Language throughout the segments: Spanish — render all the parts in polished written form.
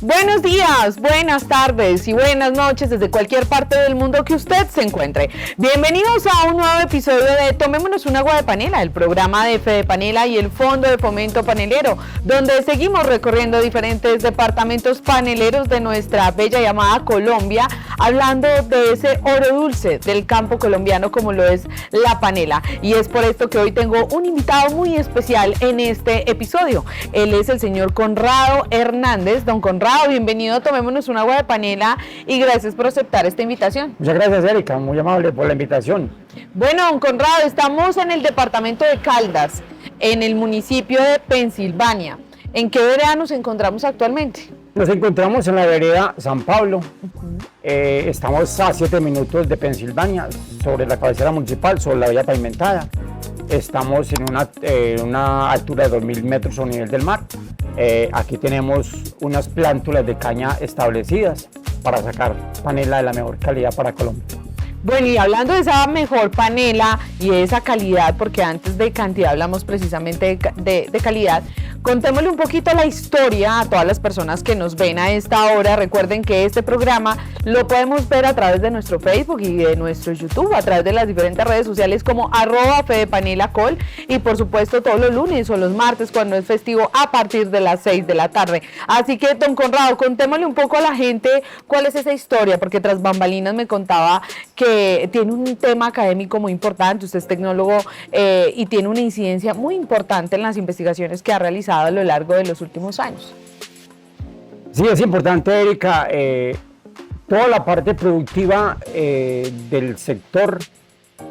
Buenos días, buenas tardes y buenas noches desde cualquier parte del mundo que usted se encuentre. Bienvenidos a un nuevo episodio de Tomémonos un agua de panela, el programa de Fede Panela y el Fondo de Fomento Panelero, donde seguimos recorriendo diferentes departamentos paneleros de nuestra bella y amada Colombia, hablando de ese oro dulce del campo colombiano como lo es la panela. Y es por esto que hoy tengo un invitado muy especial en este episodio. Él es el señor Conrado Hernández. Don Conrado, bienvenido a Tomémonos un agua de panela y gracias por aceptar esta invitación. Muchas gracias, Erika, muy amable por la invitación. Bueno, don Conrado, estamos en el departamento de Caldas, en el municipio de Pensilvania. ¿En qué vereda nos encontramos actualmente? Nos encontramos en la vereda San Pablo. Estamos a 7 minutos de Pensilvania, sobre la cabecera municipal, sobre la vía pavimentada. Estamos en una altura de 2.000 metros a nivel del mar. Aquí tenemos unas plántulas de caña establecidas para sacar panela de la mejor calidad para Colombia. Bueno, y hablando de esa mejor panela y de esa calidad, porque antes de cantidad hablamos precisamente de calidad, contémosle un poquito la historia a todas las personas que nos ven a esta hora. Recuerden que este programa lo podemos ver a través de nuestro Facebook y de nuestro YouTube, a través de las diferentes redes sociales como @FedePanelaCol y por supuesto todos los lunes o los martes cuando es festivo a partir de las 6 de la tarde. Así que, don Conrado, contémosle un poco a la gente cuál es esa historia, porque tras bambalinas me contaba que tiene un tema académico muy importante, usted es tecnólogo y tiene una incidencia muy importante en las investigaciones que ha realizado a lo largo de los últimos años. Sí, es importante, Erika, toda la parte productiva del sector,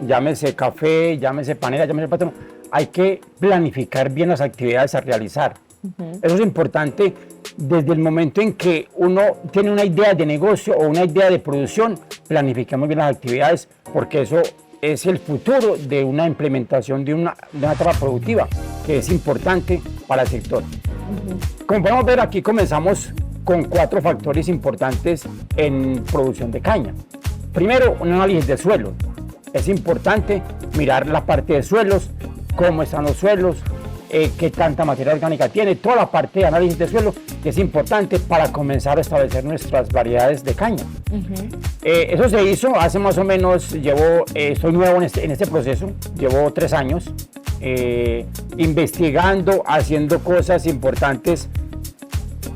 llámese café, llámese panela, llámese patrón, hay que planificar bien las actividades a realizar. Eso es importante desde el momento en que uno tiene una idea de negocio o una idea de producción, planifiquemos bien las actividades porque eso es el futuro de una implementación de una etapa productiva que es importante para el sector. Como podemos ver, aquí comenzamos con 4 factores importantes en producción de caña. Primero, un análisis de suelo. Es importante mirar la parte de suelos, cómo están los suelos, qué tanta materia orgánica tiene, toda la parte de análisis de suelo que es importante para comenzar a establecer nuestras variedades de caña. Eso se hizo hace más o menos, estoy nuevo en este proceso, llevo 3 años investigando, haciendo cosas importantes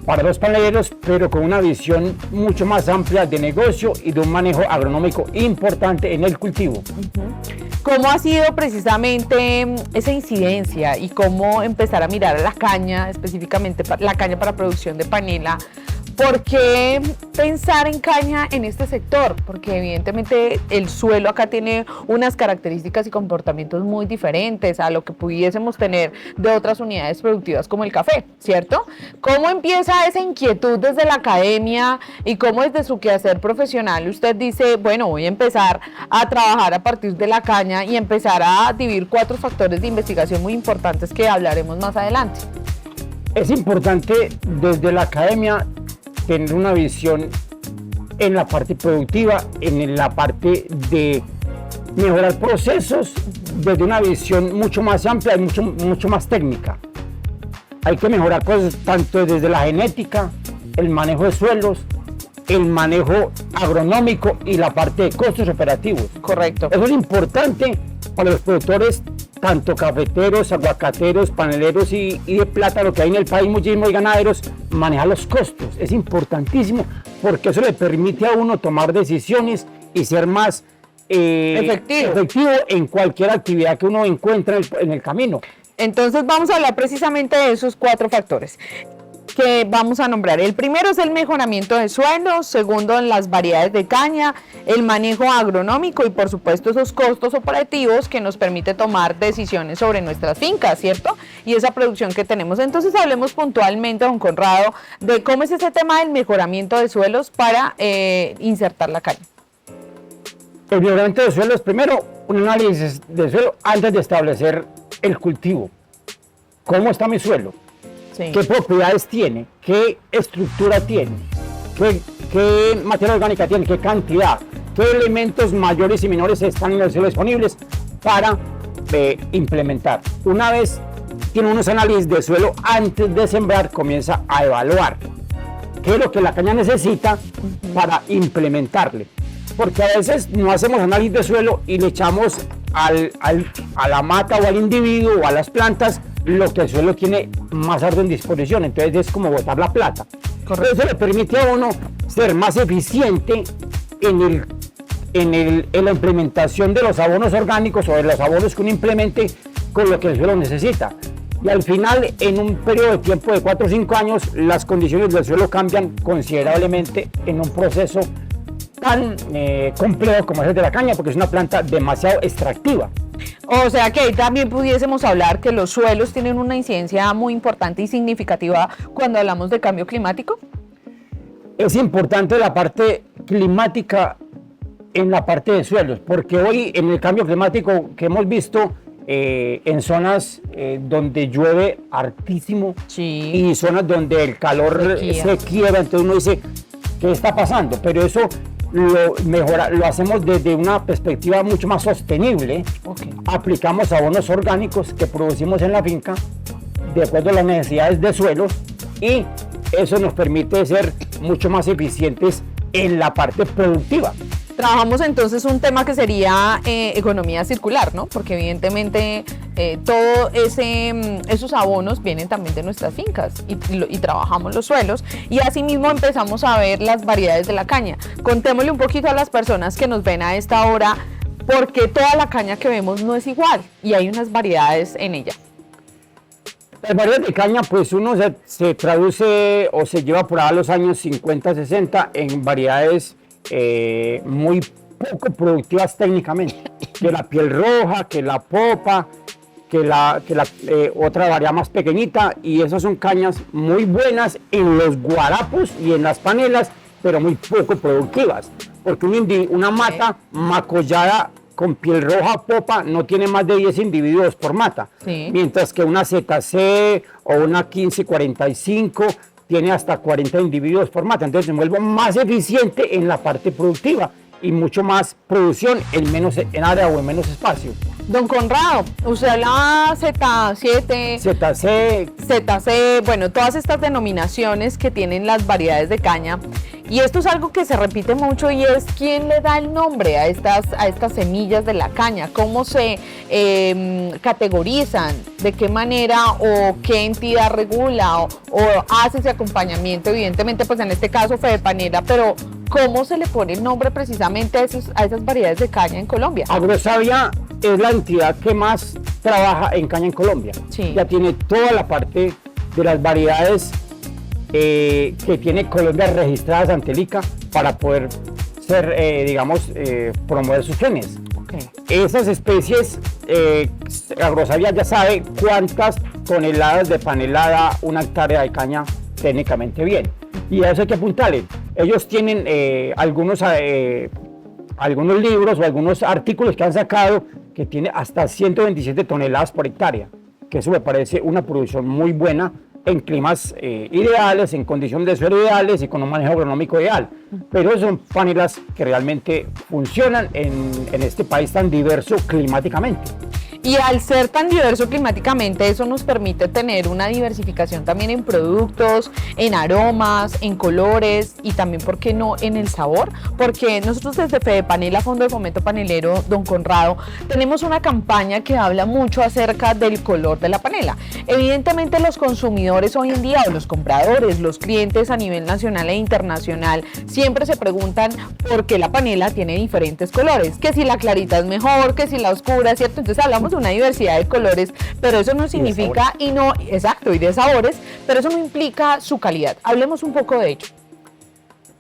para los paneleros, pero con una visión mucho más amplia de negocio y de un manejo agronómico importante en el cultivo. ¿Cómo ha sido precisamente esa incidencia y cómo empezar a mirar a la caña, específicamente la caña para producción de panela? ¿Por qué pensar en caña en este sector? Porque evidentemente el suelo acá tiene unas características y comportamientos muy diferentes a lo que pudiésemos tener de otras unidades productivas como el café, ¿cierto? ¿Cómo empieza esa inquietud desde la academia y cómo desde su quehacer profesional usted dice, bueno, voy a empezar a trabajar a partir de la caña y empezar a dividir 4 factores de investigación muy importantes que hablaremos más adelante? Es importante desde la academia tener una visión en la parte productiva, en la parte de mejorar procesos desde una visión mucho más amplia y mucho más técnica. Hay que mejorar cosas tanto desde la genética, el manejo de suelos, el manejo agronómico y la parte de costos operativos. Correcto. Eso es importante para los productores, tanto cafeteros, aguacateros, paneleros y de plátano que hay en el país, muchísimos ganaderos, manejar los costos. Es importantísimo porque eso le permite a uno tomar decisiones y ser más efectivo en cualquier actividad que uno encuentre en el camino. Entonces vamos a hablar precisamente de esos 4 factores que vamos a nombrar. El primero es el mejoramiento de suelos, segundo en las variedades de caña, el manejo agronómico y por supuesto esos costos operativos que nos permite tomar decisiones sobre nuestras fincas, ¿cierto? Y esa producción que tenemos. Entonces hablemos puntualmente, don Conrado, de cómo es ese tema del mejoramiento de suelos para insertar la caña. El mejoramiento de suelos, primero un análisis de suelo antes de establecer el cultivo. ¿Cómo está mi suelo? Sí. ¿Qué propiedades tiene? ¿Qué estructura tiene? ¿Qué materia orgánica tiene? ¿Qué cantidad? ¿Qué elementos mayores y menores están en el suelo disponibles para implementar? Una vez tiene unos análisis de suelo antes de sembrar, comienza a evaluar qué es lo que la caña necesita para implementarle. Porque a veces no hacemos análisis de suelo y le echamos a la mata o al individuo o a las plantas lo que el suelo tiene más arduo en disposición, entonces es como botar la plata. Correcto. Eso le permite a uno ser más eficiente en la implementación de los abonos orgánicos o de los abonos que uno implemente con lo que el suelo necesita. Y al final, en un periodo de tiempo de 4 o 5 años, las condiciones del suelo cambian considerablemente en un proceso tan complejo como es el de la caña, porque es una planta demasiado extractiva. O sea que ahí también pudiésemos hablar que los suelos tienen una incidencia muy importante y significativa cuando hablamos de cambio climático. Es importante la parte climática en la parte de suelos, porque hoy en el cambio climático que hemos visto en zonas donde llueve hartísimo, sí, y zonas donde el calor se quiebra, entonces uno dice, ¿qué está pasando? Pero eso lo hacemos desde una perspectiva mucho más sostenible. Okay. Aplicamos abonos orgánicos que producimos en la finca de acuerdo a las necesidades de suelos y eso nos permite ser mucho más eficientes en la parte productiva. Trabajamos entonces un tema que sería economía circular, ¿no? Porque evidentemente todos esos abonos vienen también de nuestras fincas y trabajamos los suelos y asimismo empezamos a ver las variedades de la caña. Contémosle un poquito a las personas que nos ven a esta hora porque toda la caña que vemos no es igual y hay unas variedades en ella. Las variedades de caña, pues uno se traduce o se lleva por ahí a los años 50, 60 en variedades muy poco productivas técnicamente, que la piel roja, que la popa, que la otra variedad más pequeñita, y esas son cañas muy buenas en los guarapos y en las panelas, pero muy poco productivas, porque una mata macollada con piel roja popa no tiene más de 10 individuos por mata, sí, mientras que una ZC o una 1545 tiene hasta 40 individuos por mata, entonces me vuelvo más eficiente en la parte productiva y mucho más producción en área o en menos espacio. Don Conrado, usted hablaba Z7, ZC, bueno, todas estas denominaciones que tienen las variedades de caña, y esto es algo que se repite mucho y es quién le da el nombre a estas semillas de la caña, cómo se categorizan, de qué manera o qué entidad regula o hace ese acompañamiento, evidentemente pues en este caso Fedepanela, pero ¿cómo se le pone el nombre precisamente a esas variedades de caña en Colombia? Agrosavia es la entidad que más trabaja en caña en Colombia. Sí. Ya tiene toda la parte de las variedades que tiene Colombia registradas ante el ICA para poder ser, promover sus genes. Okay. Esas especies, Agrosavia ya sabe cuántas toneladas de panelada una hectárea de caña técnicamente bien. Y a eso hay que apuntarle. Ellos tienen algunos libros o algunos artículos que han sacado que tiene hasta 127 toneladas por hectárea, que eso me parece una producción muy buena en climas ideales, en condiciones de suelo ideales y con un manejo agronómico ideal. Pero son panelas que realmente funcionan en este país tan diverso climáticamente. Y al ser tan diverso climáticamente, eso nos permite tener una diversificación también en productos, en aromas, en colores y también, ¿por qué no?, en el sabor. Porque nosotros desde Fedepanela, Fondo de Fomento Panelero, don Conrado, tenemos una campaña que habla mucho acerca del color de la panela. Evidentemente los consumidores hoy en día, o los compradores, los clientes a nivel nacional e internacional, siempre se preguntan por qué la panela tiene diferentes colores. Que si la clarita es mejor, que si la oscura, ¿cierto? Entonces hablamos de una diversidad de colores, pero eso no significa, y de sabores, pero eso no implica su calidad. Hablemos un poco de ello.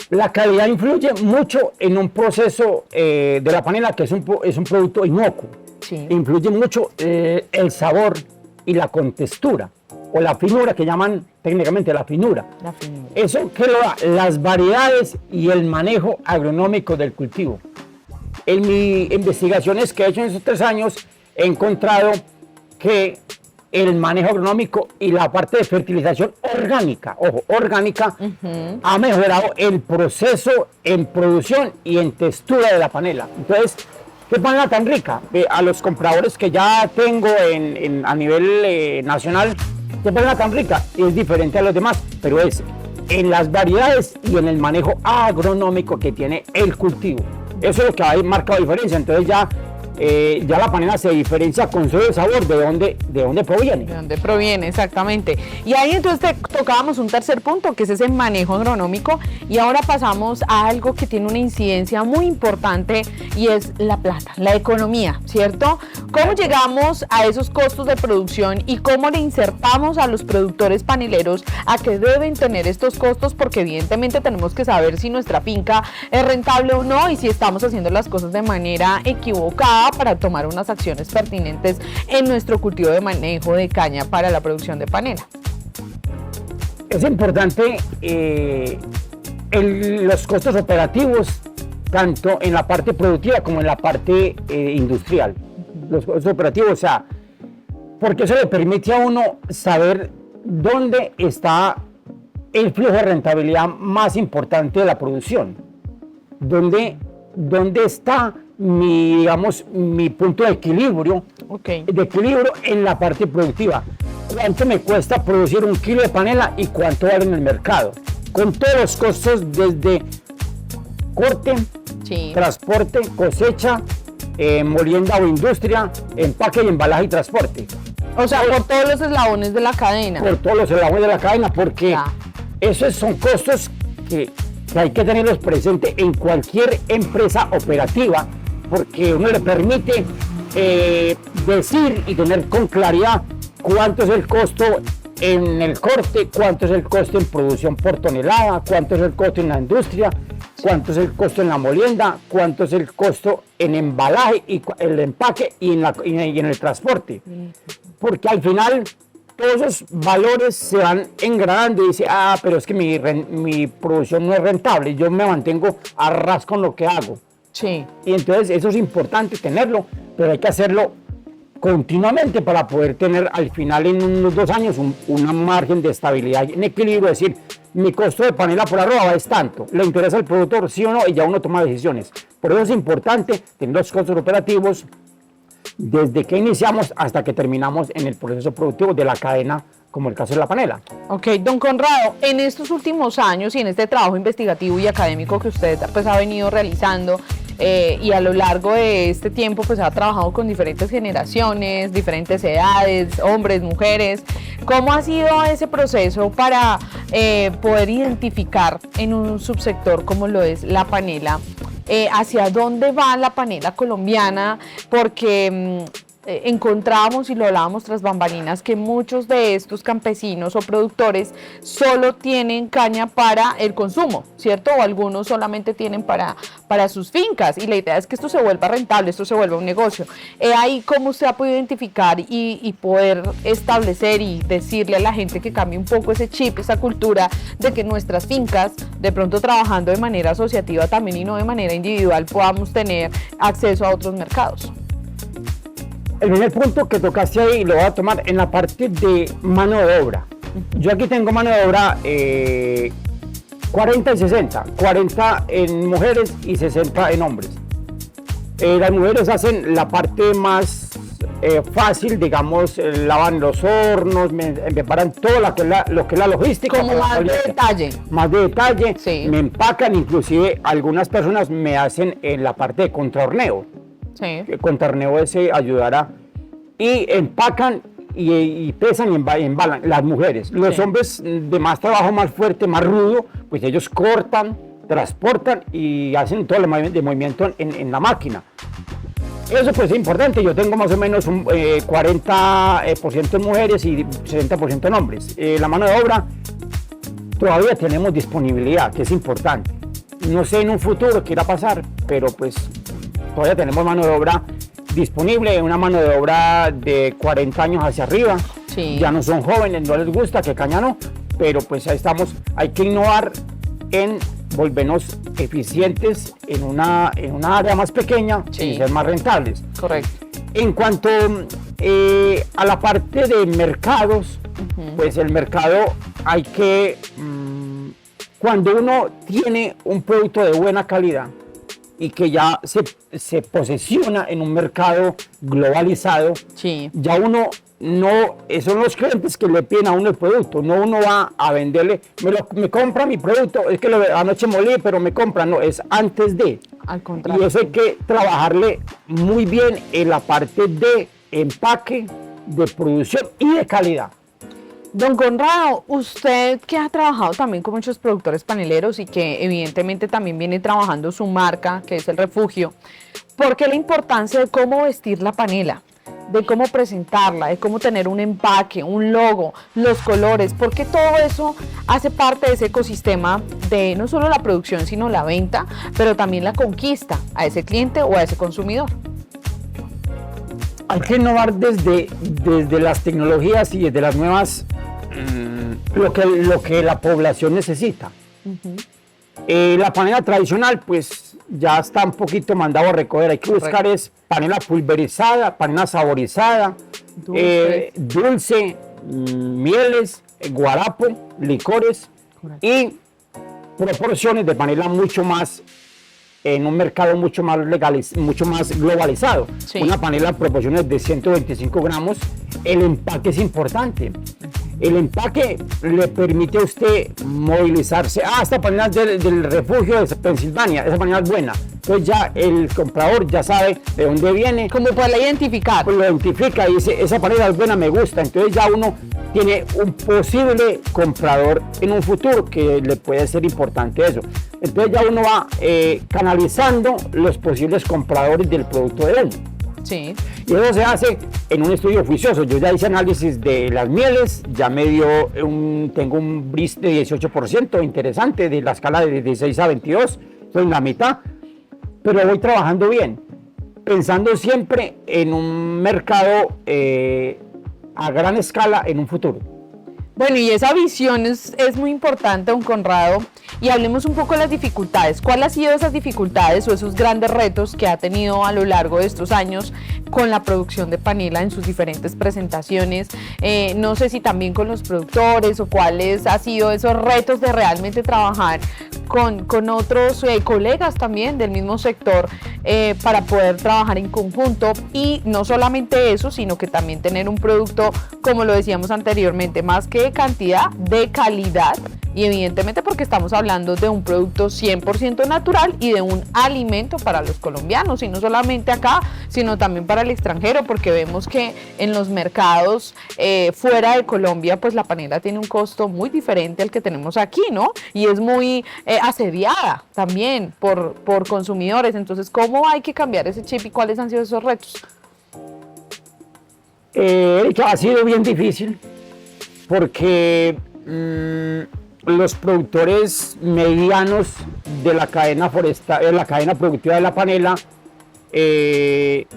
La calidad influye mucho en un proceso de la panela, que es un producto inocuo. Sí. Influye mucho el sabor y la contextura, o la finura, que llaman técnicamente la finura. Eso que lo da las variedades y el manejo agronómico del cultivo. En mis investigaciones que he hecho en esos 3 años, he encontrado que el manejo agronómico y la parte de fertilización orgánica, ha mejorado el proceso en producción y en textura de la panela. Entonces, ¿qué panela tan rica? A los compradores que ya tengo a nivel nacional, ¿qué panela tan rica? Es diferente a los demás, pero es en las variedades y en el manejo agronómico que tiene el cultivo. Eso es lo que ha marcado diferencia. Entonces ya la panela se diferencia con su sabor de dónde proviene. De dónde proviene, exactamente. Y ahí entonces tocábamos un tercer punto, que es ese manejo agronómico, y ahora pasamos a algo que tiene una incidencia muy importante y es la plata, la economía, ¿cierto? ¿Cómo llegamos a esos costos de producción y cómo le insertamos a los productores paneleros a que deben tener estos costos? Porque evidentemente tenemos que saber si nuestra finca es rentable o no y si estamos haciendo las cosas de manera equivocada para tomar unas acciones pertinentes en nuestro cultivo de manejo de caña para la producción de panela. Es importante los costos operativos, tanto en la parte productiva como en la parte industrial. Los costos operativos, o sea, porque eso le permite a uno saber dónde está el flujo de rentabilidad más importante de la producción, dónde está mi punto de equilibrio, en la parte productiva. ¿Cuánto me cuesta producir 1 kilo de panela y cuánto vale en el mercado? Con todos los costos desde corte, transporte, cosecha, molienda o industria, empaque y embalaje y transporte. O sea, por todos los eslabones de la cadena. Por todos los eslabones de la cadena, porque esos son costos que hay que tenerlos presentes en cualquier empresa operativa, porque uno le permite decir y tener con claridad cuánto es el costo en el corte, cuánto es el costo en producción por tonelada, cuánto es el costo en la industria, cuánto es el costo en la molienda, cuánto es el costo en embalaje, y el empaque y en el transporte. Porque al final todos esos valores se van engranando y dice, pero es que mi producción no es rentable, yo me mantengo a ras con lo que hago. Sí. Y entonces eso es importante tenerlo, pero hay que hacerlo continuamente para poder tener al final en unos 2 años un margen de estabilidad en equilibrio, es decir, mi costo de panela por arroba es tanto, ¿le interesa al productor sí o no? Y ya uno toma decisiones. Por eso es importante tener los costos operativos desde que iniciamos hasta que terminamos en el proceso productivo de la cadena, como el caso de la panela. Ok, don Conrado, en estos últimos años y en este trabajo investigativo y académico que usted pues ha venido realizando y a lo largo de este tiempo pues ha trabajado con diferentes generaciones, diferentes edades, hombres, mujeres, ¿cómo ha sido ese proceso para poder identificar en un subsector como lo es la panela, hacia dónde va la panela colombiana? Porque encontrábamos y lo hablábamos tras bambalinas que muchos de estos campesinos o productores solo tienen caña para el consumo, ¿cierto? O algunos solamente tienen para sus fincas, y la idea es que esto se vuelva rentable, esto se vuelva un negocio. Ahí cómo usted ha podido identificar y poder establecer y decirle a la gente que cambie un poco ese chip, esa cultura de que nuestras fincas, de pronto trabajando de manera asociativa también y no de manera individual, podamos tener acceso a otros mercados. El primer punto que tocaste ahí lo voy a tomar en la parte de mano de obra. Yo aquí tengo mano de obra 40 y 60, 40 en mujeres y 60 en hombres. Las mujeres hacen la parte más fácil, digamos, lavan los hornos, me preparan todo lo que es la logística. Como más de detalle. Más de detalle, sí. Me empacan, inclusive algunas personas me hacen en la parte de contrahorneo. Sí. Contrahorneo ese ayudará. Y empacan y pesan y embalan las mujeres. Los hombres de más trabajo, más fuerte, más rudo, pues ellos cortan, transportan y hacen todo el movimiento en la máquina. Eso pues es importante. Yo tengo más o menos un 40% en mujeres y 60% en hombres. La mano de obra todavía tenemos disponibilidad, que es importante. No sé en un futuro qué irá a pasar, pero pues todavía tenemos mano de obra disponible, una mano de obra de 40 años hacia arriba. Sí. Ya no son jóvenes, no les gusta, que caña no, pero pues ahí estamos. Hay que innovar en volvernos eficientes en una área más pequeña y ser más rentables. Correcto. En cuanto a la parte de mercados, pues el mercado hay que, cuando uno tiene un producto de buena calidad, y que ya se posiciona en un mercado globalizado, Sí. ya uno no, son los clientes que le piden a uno el producto, no uno va a venderle, me compra mi producto, es que anoche molí, pero me compra, no, es antes de. Al contrario. Y eso hay que trabajarle muy bien en la parte de empaque, de producción y de calidad. Don Conrado, usted que ha trabajado también con muchos productores paneleros y que evidentemente también viene trabajando su marca, que es El Refugio, ¿por qué la importancia de cómo vestir la panela? De cómo presentarla, de cómo tener un empaque, un logo, los colores, porque todo eso hace parte de ese ecosistema de no solo la producción, sino la venta, pero también la conquista a ese cliente o a ese consumidor. Hay que innovar desde las tecnologías y desde las nuevas, lo que la población necesita. La panela tradicional, pues ya está un poquito mandado a recoger. Hay que buscar es panela pulverizada, panela saborizada, dulce, mieles, guarapo, licores. Correcto. Y proporciones de panela mucho más en un mercado mucho más mucho más globalizado. Sí. Una panela proporciones de 125 gramos. El empaque es importante. El empaque le permite a usted movilizarse. Esta panela es del Refugio de Pensilvania, esa panela es buena. Entonces ya el comprador ya sabe de dónde viene. ¿Cómo puede identificar? Pues lo identifica y dice, esa panela es buena, me gusta. Entonces ya uno tiene un posible comprador en un futuro que le puede ser importante eso. Entonces ya uno va canalizando los posibles compradores del producto de él. Sí. Y eso se hace en un estudio juicioso. Yo ya hice análisis de las mieles, ya me dio tengo un bris de 18%, interesante, de la escala de 16 a 22, estoy en la mitad, pero voy trabajando bien, pensando siempre en un mercado a gran escala en un futuro. Bueno, y esa visión es muy importante, don Conrado, y hablemos un poco de las dificultades. ¿Cuáles han sido esas dificultades o esos grandes retos que ha tenido a lo largo de estos años con la producción de panela en sus diferentes presentaciones? No sé si también con los productores o cuáles han sido esos retos de realmente trabajar con otros colegas también del mismo sector para poder trabajar en conjunto, y no solamente eso, sino que también tener un producto, como lo decíamos anteriormente, más que de cantidad, de calidad, y evidentemente porque estamos hablando de un producto 100% natural y de un alimento para los colombianos, y no solamente acá, sino también para el extranjero, porque vemos que en los mercados fuera de Colombia, pues la panela tiene un costo muy diferente al que tenemos aquí, ¿no? Y es muy asediada también por consumidores. Entonces, ¿cómo hay que cambiar ese chip y cuáles han sido esos retos? Ha sido bien difícil porque los productores medianos de la cadena forestal, de la cadena productiva de la panela, se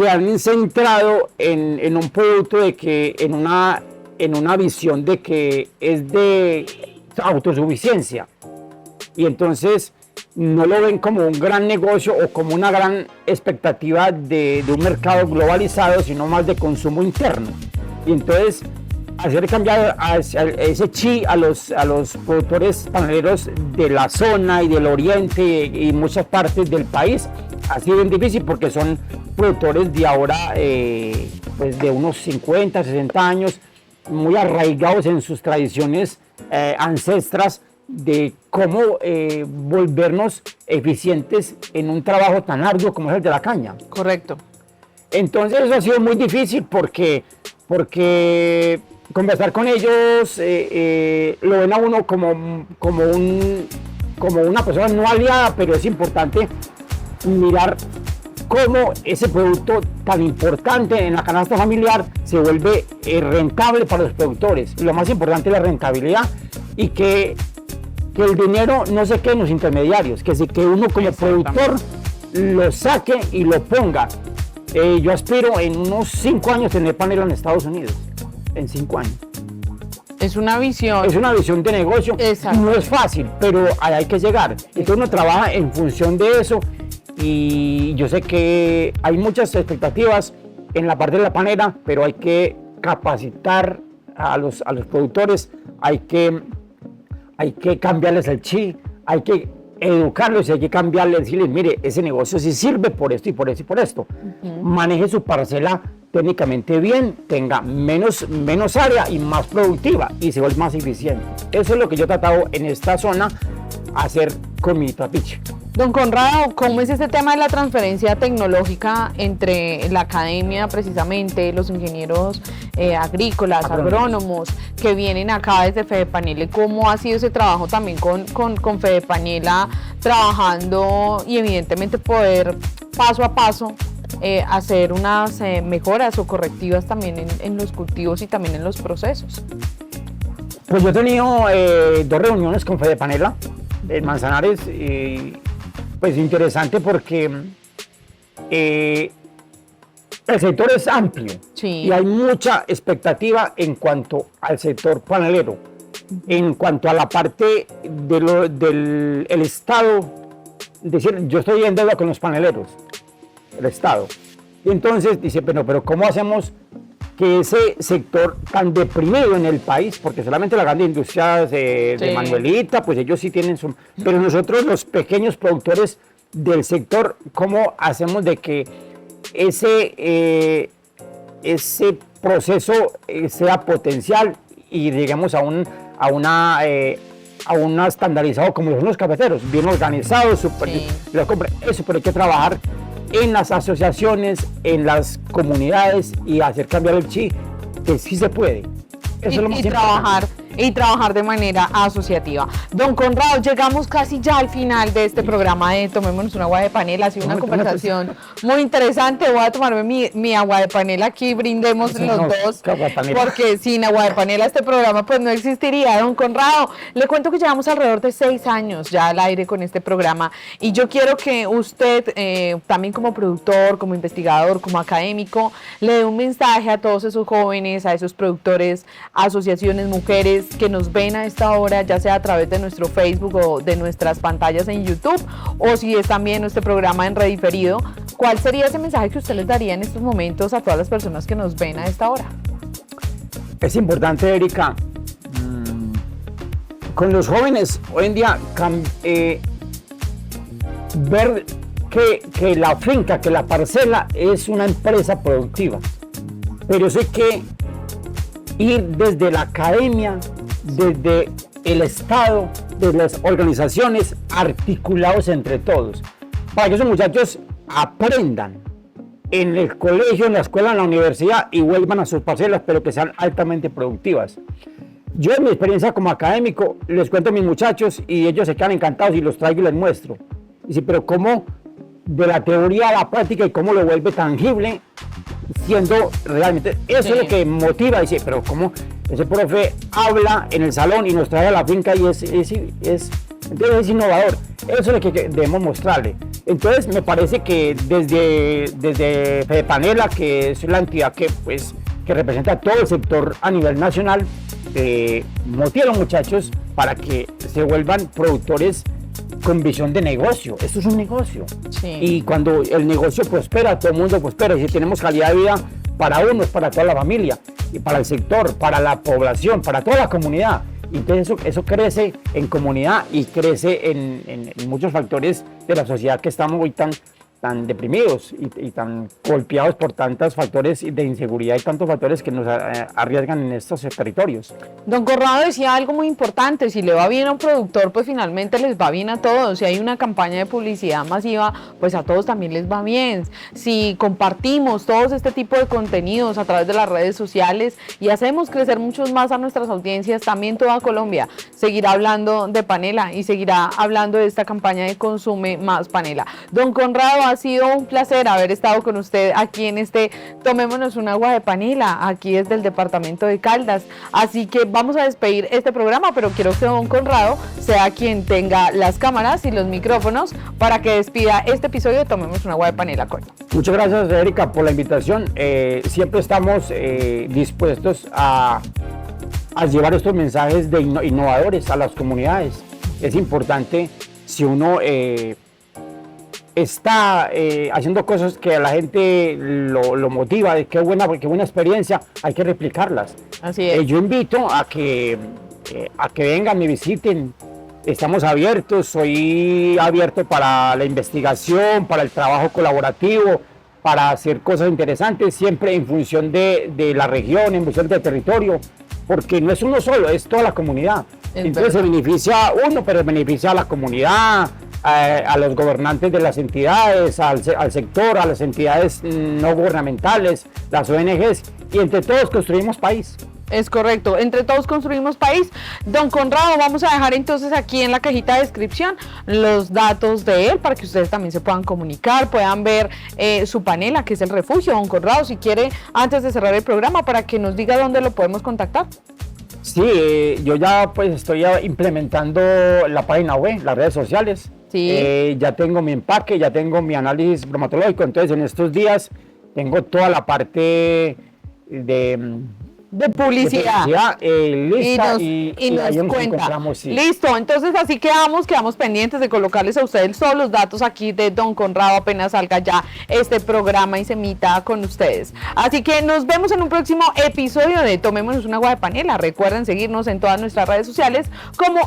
han centrado en un producto de que, en una visión de que es de autosuficiencia, y entonces no lo ven como un gran negocio o como una gran expectativa de un mercado globalizado, sino más de consumo interno. Y entonces hacer cambiar ese chi a los productores paneleros de la zona y del oriente y muchas partes del país ha sido bien difícil, porque son productores de ahora pues de unos 50, 60 años, muy arraigados en sus tradiciones ancestras de cómo volvernos eficientes en un trabajo tan arduo como es el de la caña. Correcto. Entonces eso ha sido muy difícil porque conversar con ellos lo ven a uno como una persona no aliada, pero es importante mirar cómo ese producto tan importante en la canasta familiar se vuelve rentable para los productores. Lo más importante es la rentabilidad, y que el dinero no se quede en los intermediarios, que uno como productor lo saque y lo ponga. Yo aspiro en unos 5 años tener panela en Estados Unidos, en 5 años. Es una visión. Es una visión de negocio. Exacto. No es fácil, pero hay que llegar. Entonces uno trabaja en función de eso, y yo sé que hay muchas expectativas en la parte de la panela, pero hay que capacitar a los productores, hay que cambiarles el chip, hay que educarlos y hay que cambiarles, decirles, mire, ese negocio sí sirve por esto y por esto y por esto. Maneje su parcela técnicamente bien, tenga menos área y más productiva y se vuelve más eficiente. Eso es lo que yo he tratado en esta zona hacer con mi trapiche. Don Conrado, ¿cómo es este tema de la transferencia tecnológica entre la academia, precisamente, los ingenieros agrícolas, agrónomos, que vienen acá desde Fedepanela? ¿Cómo ha sido ese trabajo también con Fedepanela, trabajando y evidentemente poder paso a paso hacer unas mejoras o correctivas también en los cultivos y también en los procesos? Pues yo he tenido 2 reuniones con Fedepanela en Manzanares. Pues interesante porque el sector es amplio, sí, y hay mucha expectativa en cuanto al sector panelero, en cuanto a la parte del Estado. Es decir, yo estoy en deuda con los paneleros, el Estado. Y entonces dice, pero ¿cómo hacemos que ese sector tan deprimido en el país, porque solamente las grandes industrias de Manuelita, pues ellos sí tienen su... Pero nosotros los pequeños productores del sector, ¿cómo hacemos de que ese proceso sea potencial y lleguemos a una estandarizado como son los cafeteros, bien organizados, eso, pero hay que trabajar en las asociaciones, en las comunidades y hacer cambiar el chip, que sí se puede. Eso es lo más importante. Y trabajar de manera asociativa. Don Conrado, llegamos casi ya al final de este programa de Tomémonos un agua de panela. Ha sido una conversación muy interesante. Voy a tomarme mi agua de panela aquí, brindemos los dos, porque sin agua de panela este programa pues no existiría. Don Conrado, le cuento que llevamos alrededor de 6 años ya al aire con este programa y yo quiero que usted, también como productor, como investigador, como académico, le dé un mensaje a todos esos jóvenes, a esos productores, asociaciones, mujeres, que nos ven a esta hora, ya sea a través de nuestro Facebook o de nuestras pantallas en YouTube, o si están viendo este programa en rediferido. ¿Cuál sería ese mensaje que usted les daría en estos momentos a todas las personas que nos ven a esta hora? Es importante, Erika, con los jóvenes hoy en día ver que la finca, que la parcela es una empresa productiva, pero eso hay que ir desde la academia, desde el Estado, desde las organizaciones, articulados entre todos, para que esos muchachos aprendan en el colegio, en la escuela, en la universidad y vuelvan a sus parcelas, pero que sean altamente productivas. Yo en mi experiencia como académico les cuento a mis muchachos y ellos se quedan encantados y los traigo y les muestro. Y sí, pero cómo de la teoría a la práctica y cómo lo vuelve tangible, siendo realmente, eso es lo que motiva, dice, pero cómo ese profe habla en el salón y nos trae a la finca y es innovador. Eso es lo que debemos mostrarle. Entonces me parece que desde Fedepanela, que es la entidad que representa a todo el sector a nivel nacional, motiva a los muchachos para que se vuelvan productores con visión de negocio. Esto es un negocio. Sí. Y cuando el negocio prospera, todo el mundo prospera. Y si tenemos calidad de vida para unos, para toda la familia, y para el sector, para la población, para toda la comunidad. Entonces eso crece en comunidad y crece en muchos factores de la sociedad que estamos hoy tan deprimidos y tan golpeados por tantos factores de inseguridad y tantos factores que nos arriesgan en estos territorios. Don Conrado decía algo muy importante: si le va bien a un productor, pues finalmente les va bien a todos. Si hay una campaña de publicidad masiva, pues a todos también les va bien. Si compartimos todos este tipo de contenidos a través de las redes sociales y hacemos crecer muchos más a nuestras audiencias, también toda Colombia seguirá hablando de panela y seguirá hablando de esta campaña de Consume Más Panela. Don Conrado, ha sido un placer haber estado con usted aquí en este Tomémonos un agua de panela, aquí desde el departamento de Caldas. Así que vamos a despedir este programa, pero quiero que don Conrado sea quien tenga las cámaras y los micrófonos para que despida este episodio de Tomemos un agua de panela. Muchas gracias, Erika, por la invitación. Siempre estamos dispuestos a llevar estos mensajes de innovadores a las comunidades. Es importante, si uno está haciendo cosas que a la gente lo motiva, de qué buena experiencia, hay que replicarlas. Así es. Yo invito a que vengan, me visiten, estamos abiertos, soy abierto para la investigación, para el trabajo colaborativo, para hacer cosas interesantes, siempre en función de la región, en función del territorio, porque no es uno solo, es toda la comunidad. Entonces se beneficia uno, pero beneficia a la comunidad, a los gobernantes de las entidades, al sector, a las entidades no gubernamentales, las ONGs, y entre todos construimos país. Es correcto, entre todos construimos país. Don Conrado, vamos a dejar entonces aquí en la cajita de descripción los datos de él para que ustedes también se puedan comunicar, puedan ver su panela, que es el refugio. Don Conrado, si quiere, antes de cerrar el programa, para que nos diga dónde lo podemos contactar. Sí, yo ya pues estoy implementando la página web, las redes sociales. Sí. Ya tengo mi empaque, ya tengo mi análisis bromatológico, entonces en estos días tengo toda la parte de publicidad, lista y nos ahí cuenta. Sí. Listo, entonces así quedamos pendientes de colocarles a ustedes todos los datos aquí de Don Conrado apenas salga ya este programa y se emita con ustedes. Así que nos vemos en un próximo episodio de Tomémonos un agua de panela. Recuerden seguirnos en todas nuestras redes sociales como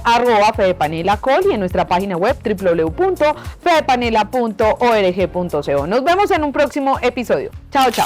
@fedepanelacol y en nuestra página web www.fedepanela.org.co. Nos vemos en un próximo episodio. Chao, chao.